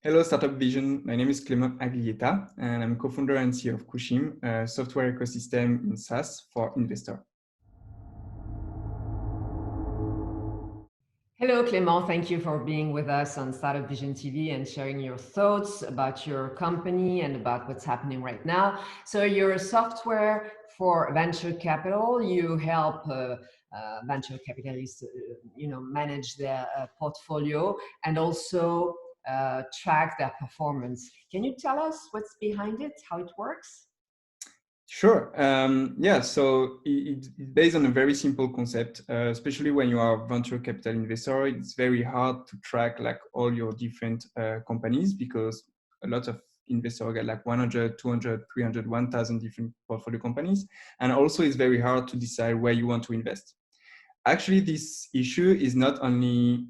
Hello, Startup Vision. My name is Clément Aglietta, and I'm co-founder and CEO of Kushim, a software ecosystem in SaaS for investors. Hello, Clément. Thank you for being with us on Startup Vision TV and sharing your thoughts about your company and about what's happening right now. So you're a software for venture capital. You help venture capitalists, manage their portfolio and also track their performance. Can you tell us what's behind it, how it works? Sure. Yeah, so it's based on a very simple concept, especially when you are a venture capital investor. It's very hard to track like all your different companies because a lot of investors get like 100, 200, 300, 1,000 different portfolio companies. And also it's very hard to decide where you want to invest. Actually, this issue is not only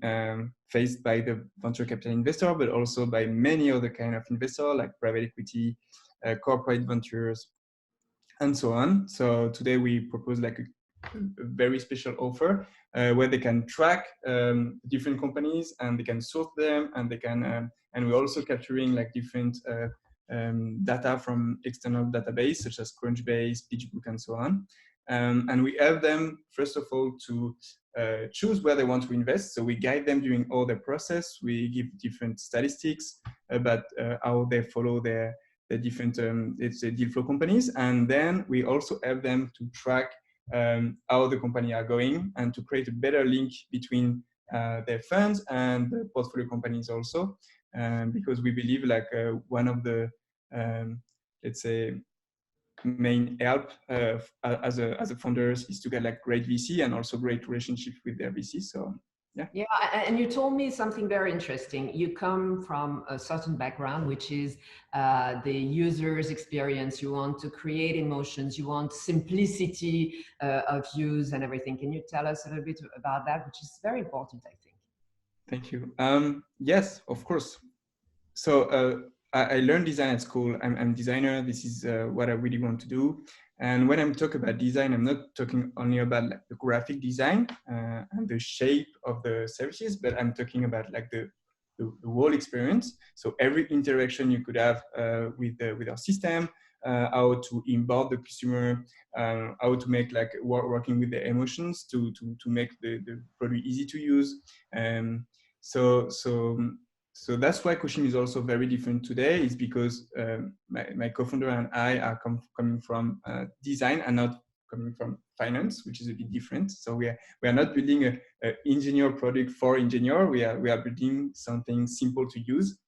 faced by the venture capital investor, but also by many other kind of investor like private equity, corporate ventures, and so on. So today we propose like a very special offer where they can track different companies and they can sort them, and they can and we're also capturing like different data from external database such as Crunchbase, PitchBook, and so on. And we help them first of all to choose where they want to invest. So we guide them during all the process. We give different statistics about how they follow the different it's deal flow companies, and then we also help them to track how the company are going and to create a better link between their funds and the portfolio companies also, because we believe like one of the let's say main help as a founders is to get like great VC and also great relationship with their VC. So yeah. Yeah, and you told me something very interesting. You come from a certain background, which is the user's experience. You want to create emotions. You want simplicity of use and everything. Can you tell us a little bit about that, which is very important, I think? Thank you. Yes, of course. So I learned design at school. I'm a designer. This is what I really want to do. And when I'm talking about design, I'm not talking only about like the graphic design and the shape of the services, but I'm talking about like the whole experience. So every interaction you could have with our system, how to inbound the customer, how to make like working with the emotions to make the product easy to use. So so that's why Kushim is also very different today, is because my co-founder and I are coming from design and not coming from finance, which is a bit different. So we are not building a engineer product for engineer. We are building something simple to use.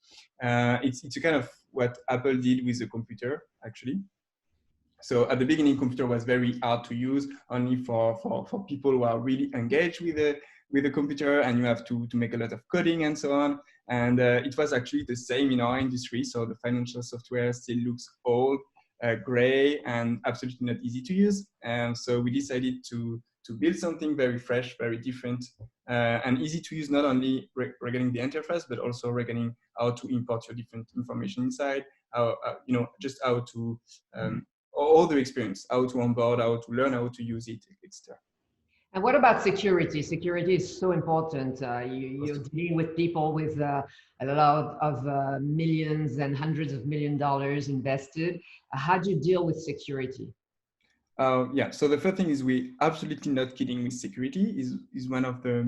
It's a kind of what Apple did with the computer, actually. So at the beginning, computer was very hard to use, only for people who are really engaged with the computer, and you have to make a lot of coding and so on. And it was actually the same in our industry. So the financial software still looks old, gray, and absolutely not easy to use. And so we decided to build something very fresh, very different, and easy to use, not only regarding the interface, but also regarding how to import your different information inside, how just how to all the experience, how to onboard, how to learn, how to use it, etc. And what about security? Security is so important. You're dealing with people with a lot of millions and hundreds of $1 million invested. How do you deal with security? Yeah, so the first thing is we absolutely not kidding with security is one of the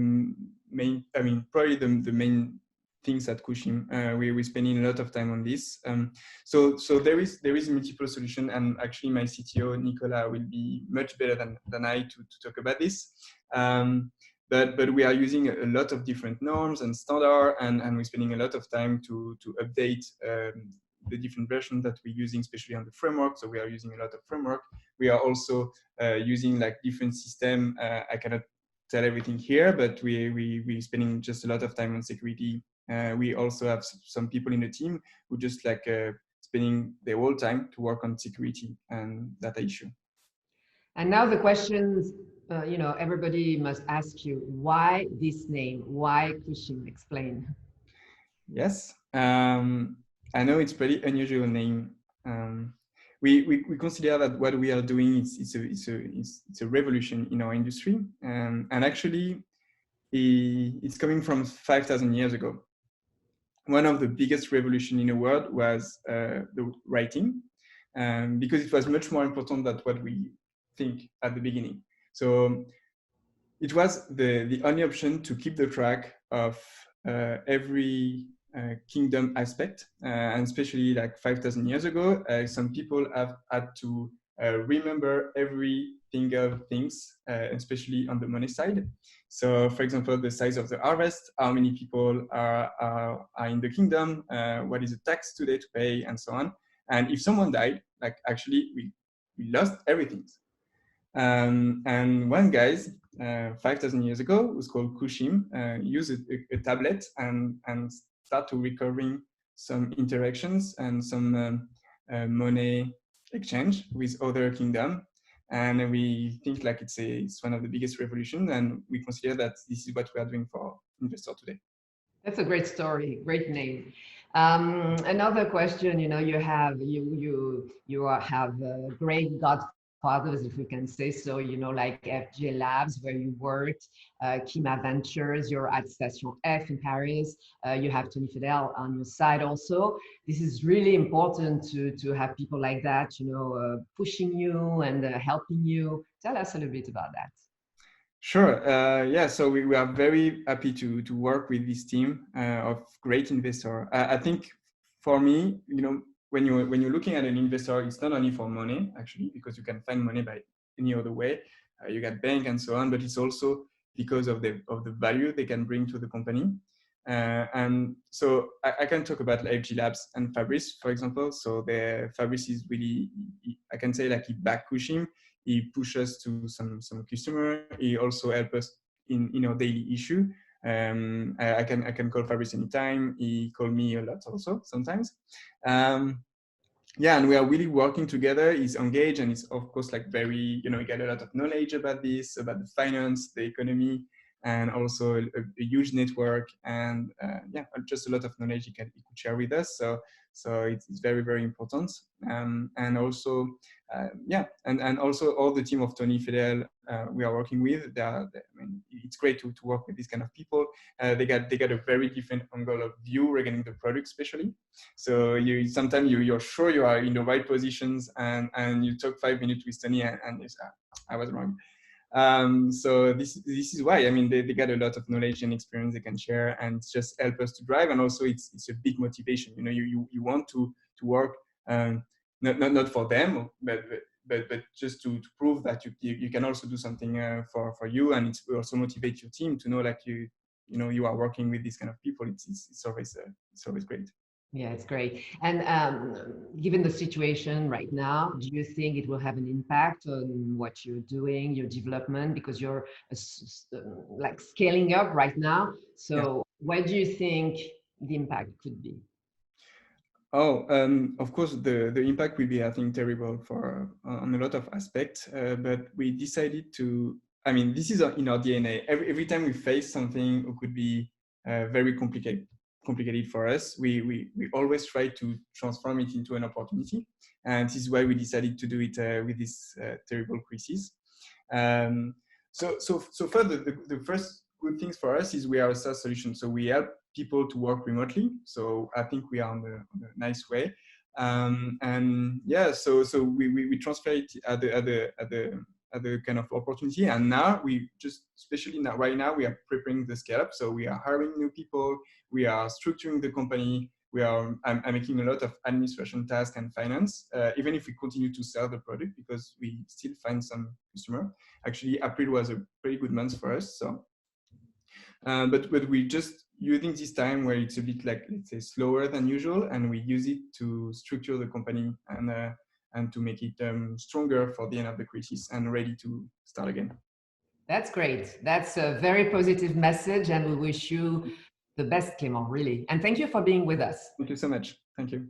main, I mean, probably the main things at Kushim. We're spending a lot of time on this. So there is multiple solution, and actually my CTO, Nicola, will be much better than I to talk about this. But we are using a lot of different norms and standard, and we're spending a lot of time to update the different versions that we're using, especially on the framework. So we are using a lot of framework. We are also using like different system. I cannot tell everything here, but we're spending just a lot of time on security. We also have some people in the team who just like spending their whole time to work on security and data issue. And now the questions, everybody must ask you, why this name? Why Kushim? Explain. Yes, I know it's pretty unusual name. We consider that what we are doing it's a revolution in our industry, and actually it's coming from 5,000 years ago. one of the biggest revolution in the world was the writing, because it was much more important than what we think at the beginning. So it was the only option to keep the track of every kingdom aspect, and especially like 5,000 years ago, some people have had to remember every single things, especially on the money side. So, for example, the size of the harvest, how many people are in the kingdom, what is the tax today to pay, and so on. And if someone died, like actually we lost everything. And one guy, 5,000 years ago, who's called Kushim, used a tablet and start to recovering some interactions and some money exchange with other kingdom. And we think like it's one of the biggest revolutions, and we consider that this is what we are doing for investors today. That's a great story, great name. Another question, you know, you have great godfathers, if we can say so, you know, like FJ Labs, where you worked, Kima Ventures, you're at Station F in Paris, you have Tony Fidel on your side also. This is really important to have people like that, you know, pushing you and helping you. Tell us a little bit about that. Sure. Yeah. So we are very happy to work with this team of great investor. I think for me, you know, when you're looking at an investor, it's not only for money actually, because you can find money by any other way. You got bank and so on, but it's also because of the value they can bring to the company. And so I can talk about FG Labs and Fabrice, for example. So the Fabrice is really, I can say like he back Kushim. He pushes us to some customer. He also helps us in our daily issue. I can call Fabrice anytime. He called me a lot also sometimes. Yeah, and we are really working together. He's engaged, and he's of course like very, you know, he got a lot of knowledge about this, about the finance, the economy, and also a huge network, and yeah, just a lot of knowledge he could share with us. So it's very, very important. And also, yeah, and also all the team of Tony Fidel we are working with. I mean, it's great to work with these kind of people. They got a very different angle of view regarding the product, especially. So sometimes you're sure you are in the right positions, and you talk 5 minutes with Tony, and you say, I was wrong. So this is why, I mean, they got a lot of knowledge and experience they can share, and just help us to drive. And also it's a big motivation. You know, you want to work, not for them, but just to prove that you can also do something for you, and it will also motivate your team to know like you know you are working with these kind of people. It's always great. Yeah, it's great. And given the situation right now, do you think it will have an impact on what you're doing, your development, because you're like scaling up right now? So yeah. What do you think the impact could be? Oh, of course, the impact will be, I think, terrible for on a lot of aspects. But we decided to. I mean, this is in our DNA. Every time we face something that could be very complicated for us, we always try to transform it into an opportunity, and this is why we decided to do it with this terrible crisis. So far, the first good things for us is we are a SaaS solution, so we help people to work remotely. So I think we are on a nice way. And yeah, so we transfer it at the kind of opportunity. And now we just, especially now, right now, we are preparing the scale up. So we are hiring new people. We are structuring the company. I'm making a lot of administration tasks and finance, even if we continue to sell the product, because we still find some customer. Actually, April was a pretty good month for us. So, but we just using this time where it's a bit like, let's say, slower than usual, and we use it to structure the company and to make it stronger for the end of the crisis and ready to start again. That's great. That's a very positive message, and we wish you the best, Clément, really. And thank you for being with us. Thank you so much. Thank you.